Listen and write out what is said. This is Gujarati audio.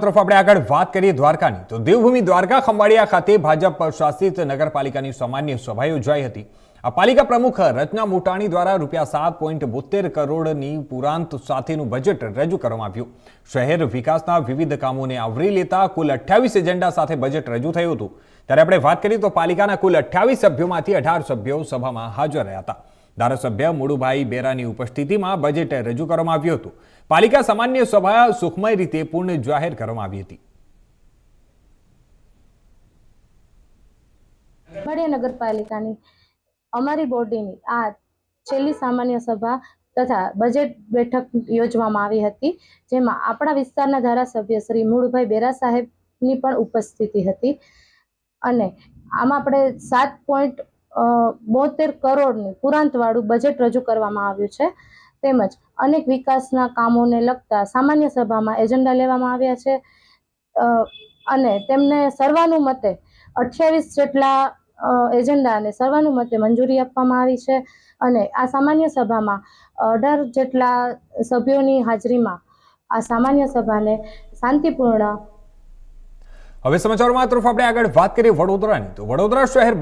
તરફ આપણે આગળ વાત કરીએ દ્વારકાની તો દેવભૂમિ દ્વારકા ખંભાળિયા ખાતે ભાજપ શાસિત નગરપાલિકાની સામાન્ય સભા યોજાઈ હતી। આ પાલિકા પ્રમુખ રચના મોટાણી દ્વારા ₹7.72 કરોડની પુરાંત સાથેનું બજેટ રજૂ કરવામાં આવ્યું। શહેર વિકાસના વિવિધ કામોને આવરી લેતા કુલ 28 એજન્ડા સાથે બજેટ રજૂ થયું હતું। ત્યારે આપણે વાત કરીએ તો પાલિકાના કુલ 28 સભ્યોમાંથી 18 સભ્યો સભામાં હાજર રહ્યા હતા। ધારાસભ્ય મુળુભાઈ બેરાની ઉપસ્થિતિમાં બજેટ રજૂ કરવામાં આવ્યું હતું। પાલિકા સામાન્ય સભા સુખમય રીતે પૂર્ણ જાહેર કરવામાં આવી હતી। ખંભાળિયા નગરપાલિકાની અમારી બોડીની આ છેલ્લી સામાન્ય સભા તથા બજેટ બેઠક યોજવામાં આવી હતી, જેમાં આપણા વિસ્તારના ધારાસભ્ય શ્રી મુળુભાઈ બેરા સાહેબની પણ ઉપસ્થિતિ હતી અને આમાં આપણે 7.72 કરોડનું પુરાંતવાળું બજેટ રજૂ કરવામાં આવ્યું છે। તેમજ અનેક વિકાસના કામોને લગતા સામાન્ય સભામાં એજન્ડા લેવામાં આવ્યા છે અને તેમને સર્વાનુમતે 28 જેટલા એજન્ડાને સર્વાનુમતે મંજૂરી આપવામાં આવી છે અને આ સામાન્ય સભામાં 18 જેટલા સભ્યોની હાજરીમાં આ સામાન્ય સભાને શાંતિપૂર્ણ। હવે સમાચારોમાં તરફ આપણે આગળ વાત કરીએ વડોદરાની તો વડોદરા શહેર